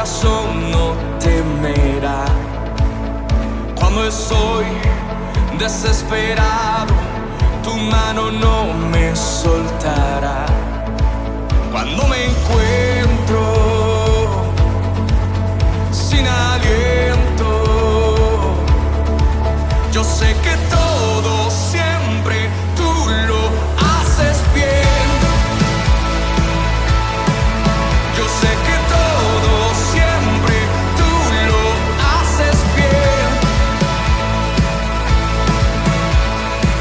corazón no temerá. Cuando estoy desesperado, tu mano no me soltará. Cuando me encuentro sin aliento, yo sé que todo siempre tú lo haces bien. Yo sé que todo siempre tú lo haces bien.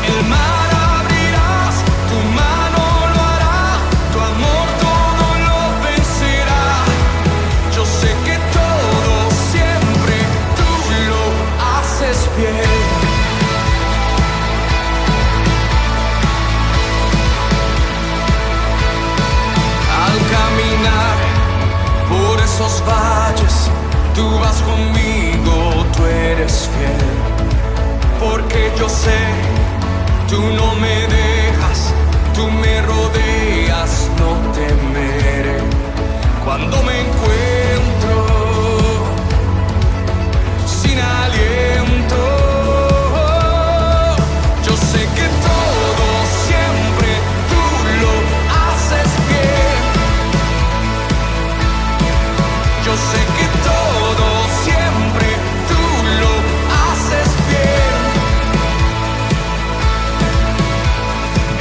El mar abrirás, tu mano lo hará, tu amor todo lo vencerá. Yo sé que todo siempre tú lo haces bien. Al caminar por esos valles, tú vas conmigo, tú eres fiel. Porque yo sé, tú no me dejas, tú me rodeas, no temeré. Cuando me encuentro sin aliento, yo sé que todo siempre tú lo haces bien. Yo sé que todo siempre tú lo haces bien.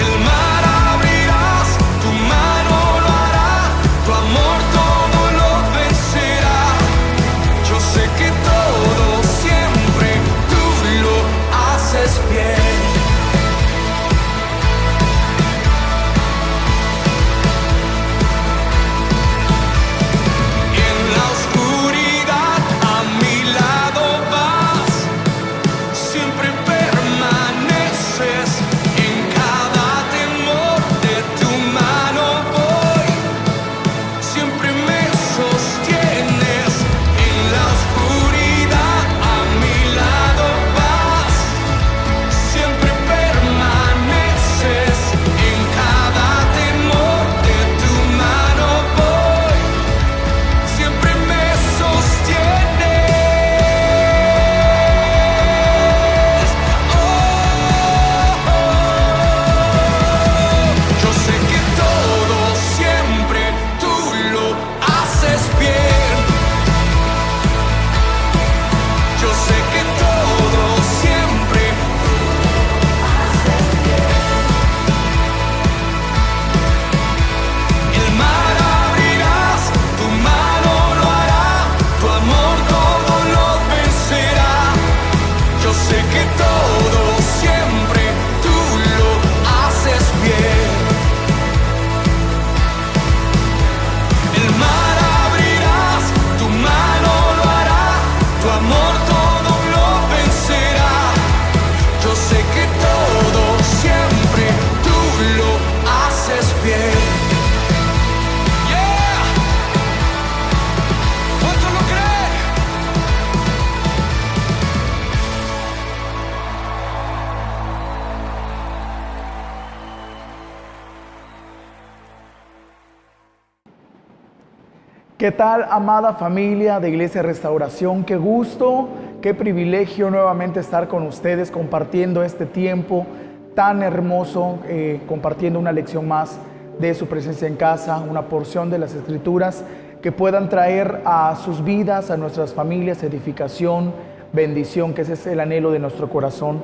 El mar abrirás, tu mano lo hará, tu amor todo lo vencerá. Yo sé que todo siempre tú lo haces bien. En la oscuridad a mi lado vas, siempre permaneces. En cada temor de tu mano voy, siempre me sostienes. En la oscuridad a mi lado vas, siempre permaneces. En cada temor de tu mano voy, siempre me sostienes. Yo sé que todo siempre tú lo haces bien. Yo sé que todo siempre el mar abrirás, tu mano lo hará, tu amor todo lo vencerá. Yo sé que todo siempre tú lo haces bien. El mar abrirás, tu mano lo hará, tu amor todo lo vencerá. Yo sé que todo siempre tú lo haces bien. Yeah. ¿Cuántos lo creen? ¿Qué tal, amada familia de Iglesia Restauración? Qué gusto, qué privilegio nuevamente estar con ustedes compartiendo este tiempo tan hermoso, compartiendo una lección más de su presencia en casa, una porción de las Escrituras que puedan traer a sus vidas, a nuestras familias, edificación, bendición, que ese es el anhelo de nuestro corazón.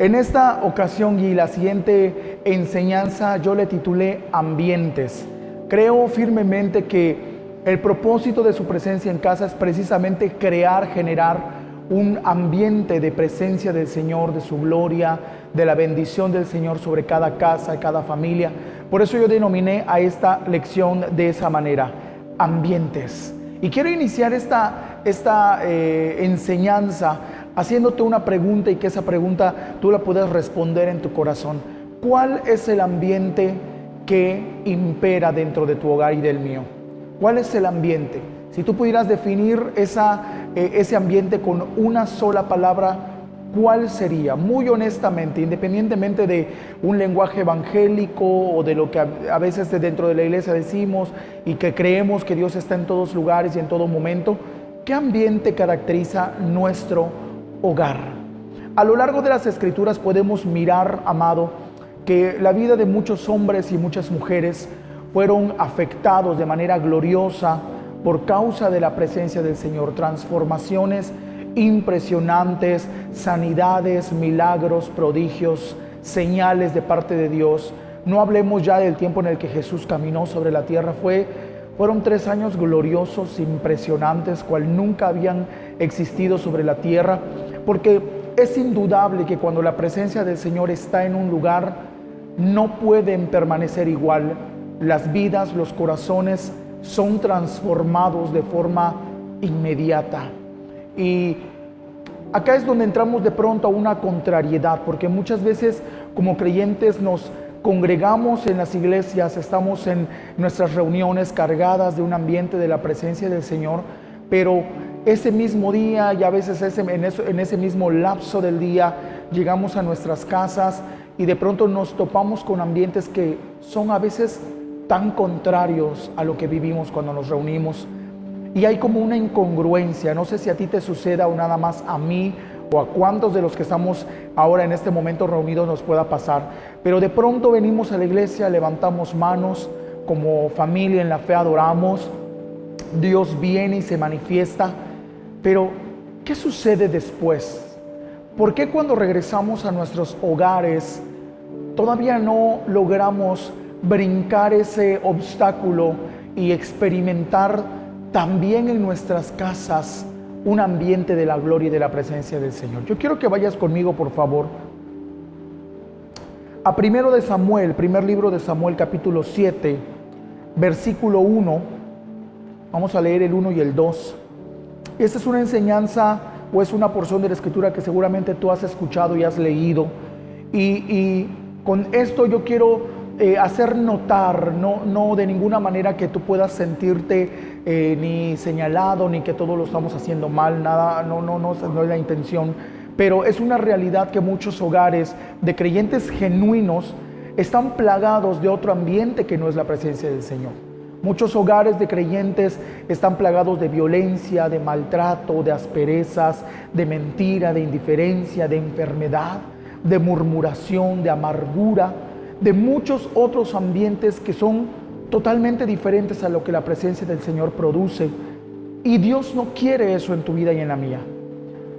En esta ocasión y la siguiente enseñanza yo le titulé Ambientes. Creo firmemente que el propósito de su presencia en casa es precisamente generar un ambiente de presencia del Señor, de su gloria, de la bendición del Señor sobre cada casa, cada familia. Por eso yo denominé a esta lección de esa manera, ambientes. Y quiero iniciar esta enseñanza haciéndote una pregunta y que esa pregunta tú la puedas responder en tu corazón. ¿Cuál es el ambiente que impera dentro de tu hogar y del mío? ¿Cuál es el ambiente? Si tú pudieras definir ese ambiente con una sola palabra, ¿cuál sería? Muy honestamente, independientemente de un lenguaje evangélico o de lo que a veces dentro de la iglesia decimos y que creemos que Dios está en todos lugares y en todo momento, ¿qué ambiente caracteriza nuestro hogar? A lo largo de las Escrituras podemos mirar, amado, que la vida de muchos hombres y muchas mujeres fueron afectados de manera gloriosa por causa de la presencia del Señor. Transformaciones impresionantes, sanidades, milagros, prodigios, señales de parte de Dios. No hablemos ya del tiempo en el que Jesús caminó sobre la tierra. Fueron 3 años gloriosos, impresionantes, cual nunca habían existido sobre la tierra, porque es indudable que cuando la presencia del Señor está en un lugar, no pueden permanecer igual. Las vidas, los corazones son transformados de forma inmediata. Y acá es donde entramos de pronto a una contrariedad, porque muchas veces como creyentes nos congregamos en las iglesias, estamos en nuestras reuniones cargadas de un ambiente de la presencia del Señor, pero ese mismo día y a veces en ese mismo lapso del día llegamos a nuestras casas y de pronto nos topamos con ambientes que son a veces tan contrarios a lo que vivimos cuando nos reunimos. Y hay como una incongruencia, no sé si a ti te suceda o nada más a mí o a cuántos de los que estamos ahora en este momento reunidos nos pueda pasar, pero de pronto venimos a la iglesia, levantamos manos, como familia en la fe adoramos, Dios viene y se manifiesta, pero ¿qué sucede después? ¿Por qué cuando regresamos a nuestros hogares todavía no logramos brincar ese obstáculo y experimentar también en nuestras casas un ambiente de la gloria y de la presencia del Señor? Yo quiero que vayas conmigo, por favor, a primero de Samuel, primer libro de Samuel, capítulo 7, versículo 1. Vamos a leer el 1 y el 2. Esta es una enseñanza o es una porción de la Escritura que seguramente tú has escuchado y has leído. Y con esto yo quiero hacer notar, no de ninguna manera que tú puedas sentirte ni señalado, ni que todo lo estamos haciendo mal, nada, no es la intención, pero es una realidad que muchos hogares de creyentes genuinos están plagados de otro ambiente que no es la presencia del Señor. Muchos hogares de creyentes están plagados de violencia, de maltrato, de asperezas, de mentira, de indiferencia, de enfermedad, de murmuración, de amargura, de muchos otros ambientes que son totalmente diferentes a lo que la presencia del Señor produce. Y Dios no quiere eso en tu vida y en la mía.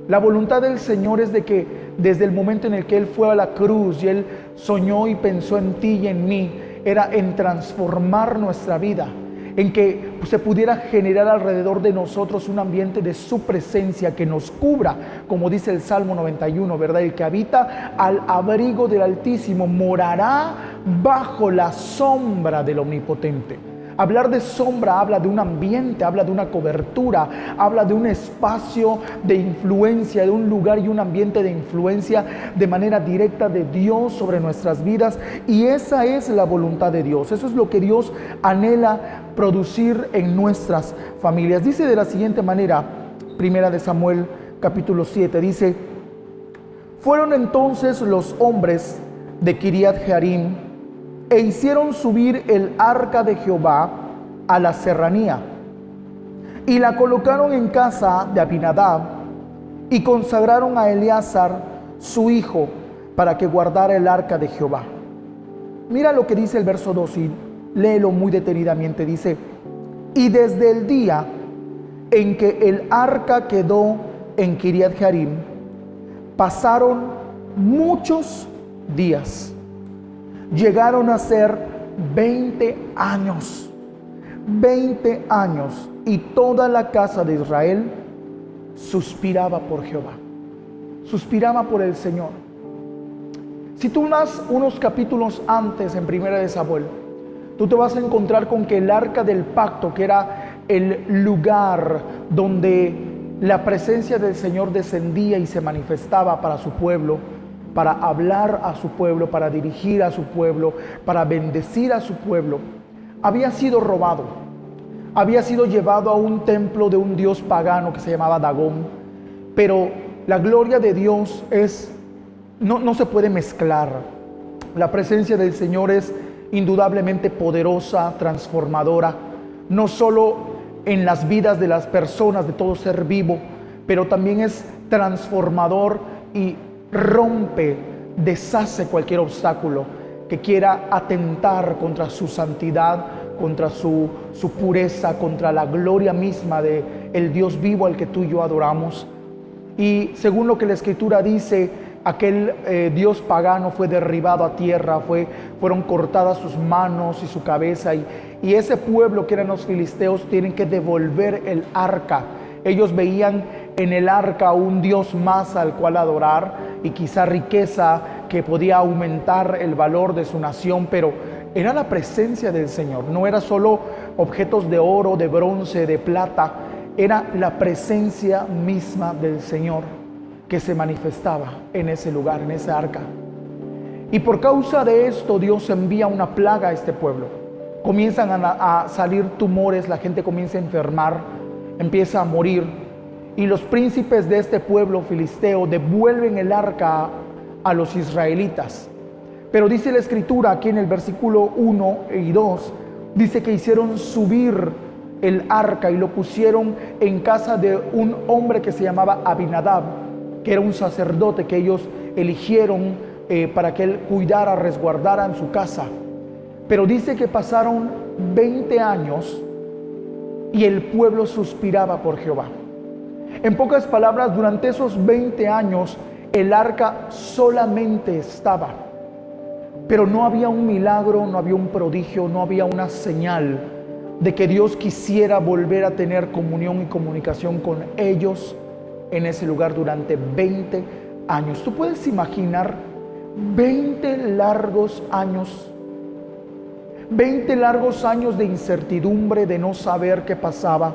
La voluntad del Señor es de que desde el momento en el que Él fue a la cruz y Él soñó y pensó en ti y en mí, era en transformar nuestra vida, en que se pudiera generar alrededor de nosotros un ambiente de su presencia que nos cubra, como dice el Salmo 91, ¿verdad? El que habita al abrigo del Altísimo morará bajo la sombra del Omnipotente. Hablar de sombra habla de un ambiente, habla de una cobertura, habla de un espacio de influencia, de un lugar y un ambiente de influencia de manera directa de Dios sobre nuestras vidas. Y esa es la voluntad de Dios. Eso es lo que Dios anhela producir en nuestras familias. Dice de la siguiente manera, primera de Samuel capítulo 7, dice: fueron entonces los hombres de Kiriat Jearim e hicieron subir el arca de Jehová a la serranía, y la colocaron en casa de Abinadab, y consagraron a Eleazar, su hijo, para que guardara el arca de Jehová. Mira lo que dice el verso 2 y léelo muy detenidamente. Dice: y desde el día en que el arca quedó en Kiriat Jearim, pasaron muchos días. Llegaron a ser 20 años. 20 años. Y toda la casa de Israel suspiraba por Jehová. Suspiraba por el Señor. Si tú vas unos capítulos antes en Primera de Samuel, tú te vas a encontrar con que el arca del pacto, que era el lugar donde la presencia del Señor descendía y se manifestaba para su pueblo, para hablar a su pueblo, para dirigir a su pueblo, para bendecir a su pueblo, había sido robado, había sido llevado a un templo de un dios pagano que se llamaba Dagón. Pero la gloria de Dios no se puede mezclar. La presencia del Señor es indudablemente poderosa, transformadora, no solo en las vidas de las personas, de todo ser vivo, pero también es transformador y rompe, deshace cualquier obstáculo que quiera atentar contra su santidad, contra su pureza, contra la gloria misma de el Dios vivo al que tú y yo adoramos. Y según lo que la Escritura dice, aquel Dios pagano fue derribado a tierra, fueron cortadas sus manos y su cabeza, y ese pueblo que eran los filisteos tienen que devolver el arca. Ellos veían en el arca un Dios más al cual adorar y quizá riqueza que podía aumentar el valor de su nación, pero era la presencia del Señor. No era solo objetos de oro, de bronce, de plata, era la presencia misma del Señor que se manifestaba en ese lugar, en esa arca. Y por causa de esto Dios envía una plaga a este pueblo. Comienzan a salir tumores, la gente comienza a enfermar, empieza a morir, y los príncipes de este pueblo filisteo devuelven el arca a los israelitas. Pero dice la Escritura aquí en el versículo 1 y 2, dice que hicieron subir el arca y lo pusieron en casa de un hombre que se llamaba Abinadab, que era un sacerdote que ellos eligieron para que él cuidara, resguardara en su casa. Pero dice que pasaron 20 años y el pueblo suspiraba por Jehová. En pocas palabras, durante esos 20 años el arca solamente estaba, pero no había un milagro, no había un prodigio, no había una señal de que Dios quisiera volver a tener comunión y comunicación con ellos en ese lugar durante 20 años. ¿Tú puedes imaginar 20 largos años? 20 largos años de incertidumbre, de no saber qué pasaba,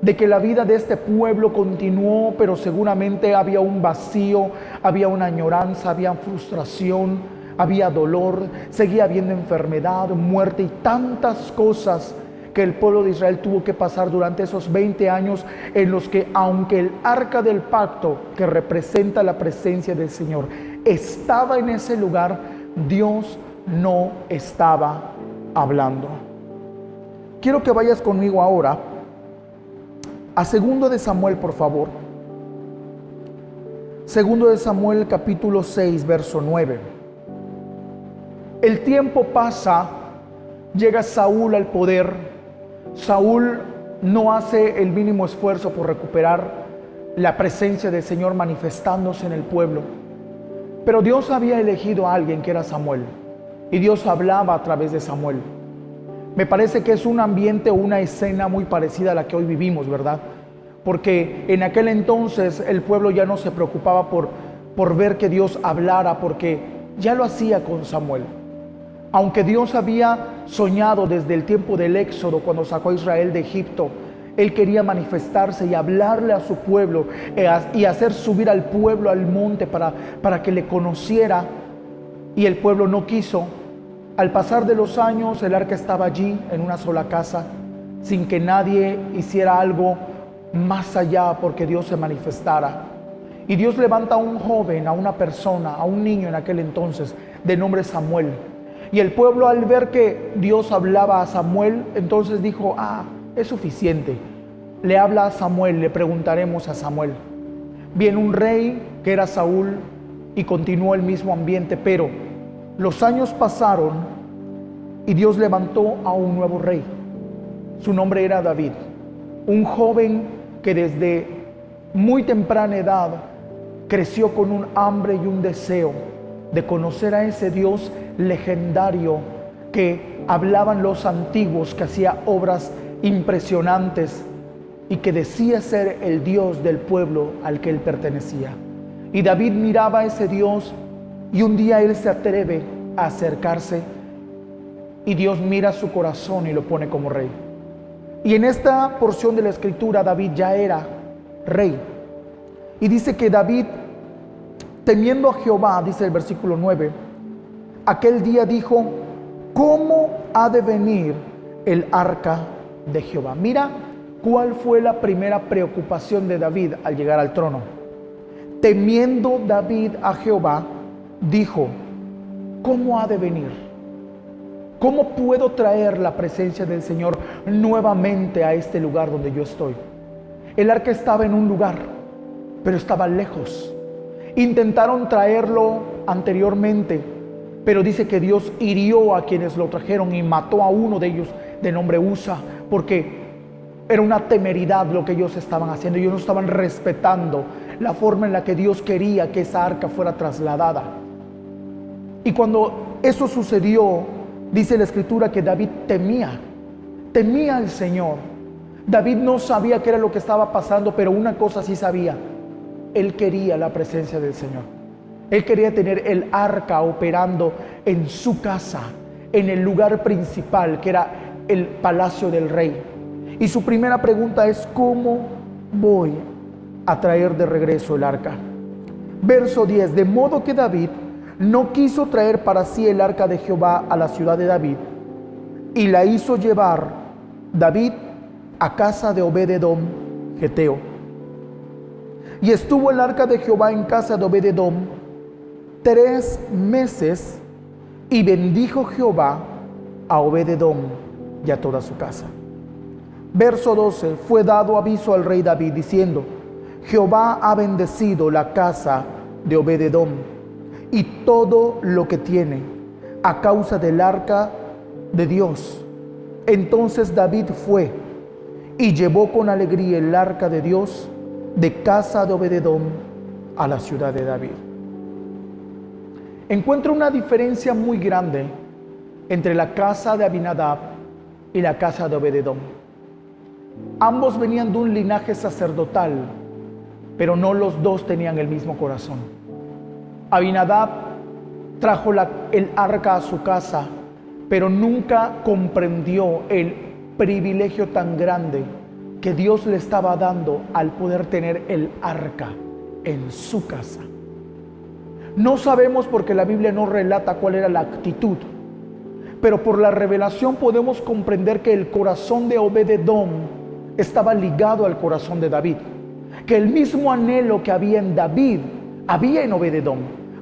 de que la vida de este pueblo continuó, pero seguramente había un vacío, había una añoranza, había frustración, había dolor, seguía habiendo enfermedad, muerte y tantas cosas que el pueblo de Israel tuvo que pasar durante esos 20 años en los que, aunque el arca del pacto, que representa la presencia del Señor, estaba en ese lugar, Dios no estaba hablando. Quiero que vayas conmigo ahora a 2 de Samuel, por favor. 2 de Samuel, capítulo 6, verso 9. El tiempo pasa, llega Saúl al poder. Saúl no hace el mínimo esfuerzo por recuperar la presencia del Señor manifestándose en el pueblo. Pero Dios había elegido a alguien que era Samuel, y Dios hablaba a través de Samuel. Me parece que es un ambiente o una escena muy parecida a la que hoy vivimos, ¿verdad? Porque en aquel entonces el pueblo ya no se preocupaba por ver que Dios hablara, porque ya lo hacía con Samuel. Aunque Dios había soñado desde el tiempo del Éxodo, cuando sacó a Israel de Egipto, Él quería manifestarse y hablarle a su pueblo y hacer subir al pueblo al monte para que le conociera, y el pueblo no quiso. Al pasar de los años, el arca estaba allí en una sola casa, sin que nadie hiciera algo más allá porque Dios se manifestara. Y Dios levanta a un joven, a una persona, a un niño en aquel entonces, de nombre Samuel. Y el pueblo, al ver que Dios hablaba a Samuel, entonces dijo: es suficiente. Le habla a Samuel, le preguntaremos a Samuel. Viene un rey que era Saúl y continuó el mismo ambiente, pero los años pasaron y Dios levantó a un nuevo rey. Su nombre era David, un joven que desde muy temprana edad creció con un hambre y un deseo de conocer a ese Dios legendario que hablaban los antiguos, que hacía obras impresionantes y que decía ser el Dios del pueblo al que él pertenecía. Y David miraba a ese Dios, y un día él se atreve a acercarse y Dios mira su corazón y lo pone como rey. Y en esta porción de la Escritura David ya era rey. Y dice que David, temiendo a Jehová, dice el versículo 9, aquel día dijo: ¿cómo ha de venir el arca de Jehová? Mira cuál fue la primera preocupación de David al llegar al trono. Temiendo David a Jehová, dijo: ¿cómo ha de venir? ¿Cómo puedo traer la presencia del Señor nuevamente a este lugar donde yo estoy? El arca estaba en un lugar, pero estaba lejos. Intentaron traerlo anteriormente, pero dice que Dios hirió a quienes lo trajeron y mató a uno de ellos de nombre Usa, porque era una temeridad lo que ellos estaban haciendo. Ellos no estaban respetando la forma en la que Dios quería que esa arca fuera trasladada. Y cuando eso sucedió, dice la Escritura que David temía al Señor. David no sabía qué era lo que estaba pasando, pero una cosa sí sabía: él quería la presencia del Señor. Él quería tener el arca operando en su casa, en el lugar principal, que era el palacio del rey. Y su primera pregunta es: ¿cómo voy a traer de regreso el arca? Verso 10: de modo que David no quiso traer para sí el arca de Jehová a la ciudad de David, y la hizo llevar David a casa de Obed-edom, geteo. Y estuvo el arca de Jehová en casa de Obed-edom 3 meses, y bendijo Jehová a Obed-edom y a toda su casa. Verso 12: fue dado aviso al rey David diciendo: Jehová ha bendecido la casa de Obed-edom y todo lo que tiene a causa del arca de Dios. Entonces David fue y llevó con alegría el arca de Dios de casa de Obed-edom a la ciudad de David. Encuentro una diferencia muy grande entre la casa de Abinadab y la casa de Obed-edom. Ambos venían de un linaje sacerdotal, pero no los dos tenían el mismo corazón. Abinadab trajo el arca a su casa, pero nunca comprendió el privilegio tan grande que Dios le estaba dando al poder tener el arca en su casa. No sabemos, porque la Biblia no relata cuál era la actitud, pero por la revelación podemos comprender que el corazón de Obed-edom estaba ligado al corazón de David, que el mismo anhelo que había en David había en Obed-edom,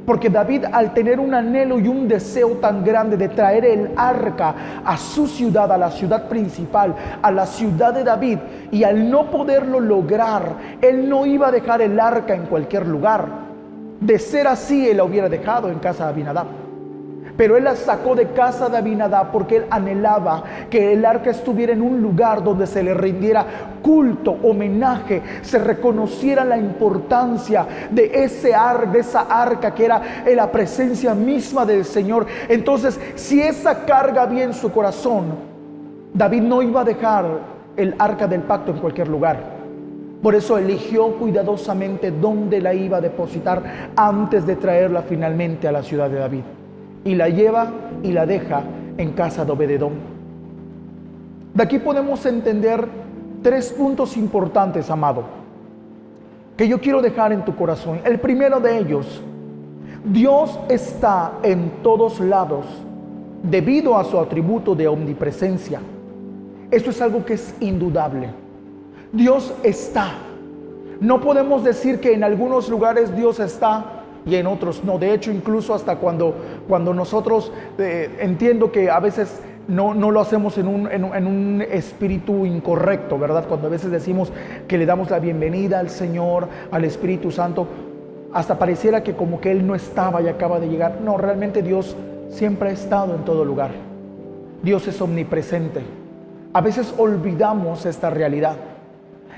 porque David, al tener un anhelo y un deseo tan grande de traer el arca a su ciudad, a la ciudad principal, a la ciudad de David, y al no poderlo lograr, él no iba a dejar el arca en cualquier lugar. De ser así, él la hubiera dejado en casa de Abinadab, pero él la sacó de casa de Abinadab porque él anhelaba que el arca estuviera en un lugar donde se le rindiera culto, homenaje, se reconociera la importancia de esa arca que era la presencia misma del Señor. Entonces, si esa carga había en su corazón, David no iba a dejar el arca del pacto en cualquier lugar. Por eso eligió cuidadosamente dónde la iba a depositar antes de traerla finalmente a la ciudad de David. Y la lleva y la deja en casa de Obed-edom. De aquí podemos entender 3 puntos importantes, amado, que yo quiero dejar en tu corazón. El primero de ellos: Dios está en todos lados debido a su atributo de omnipresencia. Esto es algo que es indudable. Dios está. No podemos decir que en algunos lugares Dios está y en otros no. De hecho, incluso hasta cuando nosotros entiendo que a veces no lo hacemos en un espíritu incorrecto, ¿verdad? Cuando a veces decimos que le damos la bienvenida al Señor, al Espíritu Santo, hasta pareciera que como que Él no estaba y acaba de llegar. No, realmente Dios siempre ha estado en todo lugar. Dios es omnipresente. A veces olvidamos esta realidad,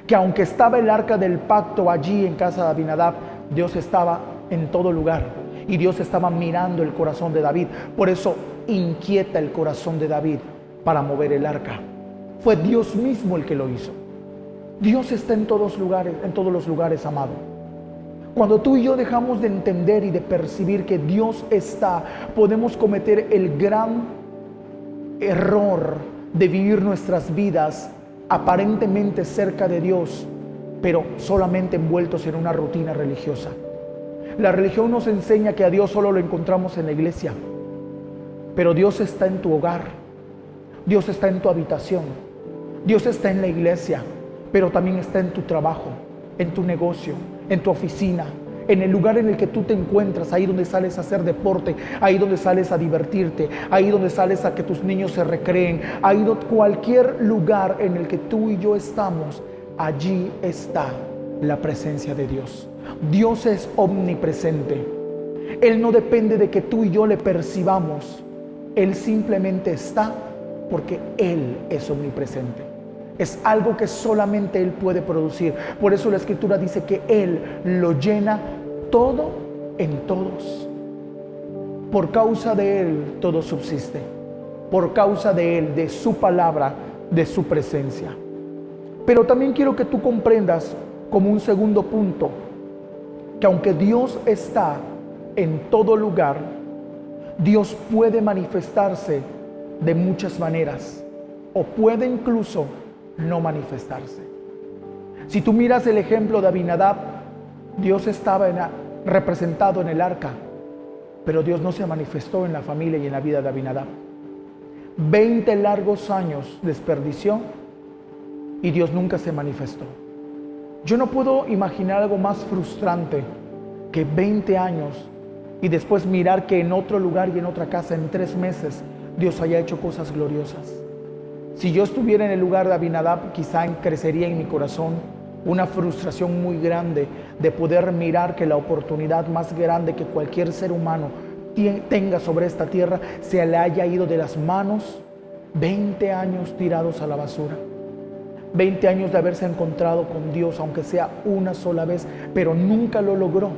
que aunque estaba el arca del pacto allí en casa de Abinadab, Dios estaba en todo lugar y Dios estaba mirando el corazón de David. Por eso inquieta el corazón de David para mover el arca. Fue Dios mismo el que lo hizo. Dios está en todos los lugares, amado. Cuando tú y yo dejamos de entender y de percibir que Dios está, podemos cometer el gran error de vivir nuestras vidas aparentemente cerca de Dios, pero solamente envueltos en una rutina religiosa. La religión nos enseña que a Dios solo lo encontramos en la iglesia, pero Dios está en tu hogar, Dios está en tu habitación, Dios está en la iglesia, pero también está en tu trabajo, en tu negocio, en tu oficina, en el lugar en el que tú te encuentras, ahí donde sales a hacer deporte, ahí donde sales a divertirte, ahí donde sales a que tus niños se recreen, ahí cualquier lugar en el que tú y yo estamos, allí está la presencia de Dios. Dios es omnipresente. Él no depende de que tú y yo le percibamos. Él simplemente está porque Él es omnipresente. Es algo que solamente Él puede producir. Por eso la Escritura dice que Él lo llena todo en todos. Por causa de Él todo subsiste. Por causa de Él, de su palabra, de su presencia. Pero también quiero que tú comprendas como un segundo punto, que aunque Dios está en todo lugar, Dios puede manifestarse de muchas maneras o puede incluso no manifestarse. Si tú miras el ejemplo de Abinadab, Dios estaba representado en el arca, pero Dios no se manifestó en la familia y en la vida de Abinadab. 20 largos años desperdició y Dios nunca se manifestó. Yo no puedo imaginar algo más frustrante que 20 años y después mirar que en otro lugar y en otra casa en 3 meses Dios haya hecho cosas gloriosas. Si yo estuviera en el lugar de Abinadab, quizá crecería en mi corazón una frustración muy grande de poder mirar que la oportunidad más grande que cualquier ser humano tenga sobre esta tierra se le haya ido de las manos. 20 años tirados a la basura. 20 años de haberse encontrado con Dios, aunque sea una sola vez, pero nunca lo logró.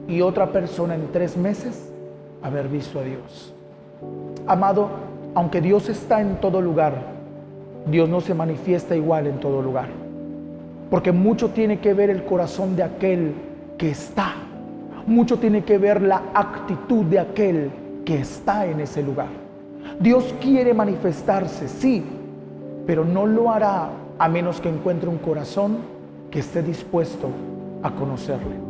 Y otra persona en 3 meses haber visto a Dios. Amado, aunque Dios está en todo lugar, Dios no se manifiesta igual en todo lugar. Porque mucho tiene que ver el corazón de aquel que está. Mucho tiene que ver la actitud de aquel que está en ese lugar. Dios quiere manifestarse, sí, pero no lo hará a menos que encuentre un corazón que esté dispuesto a conocerle.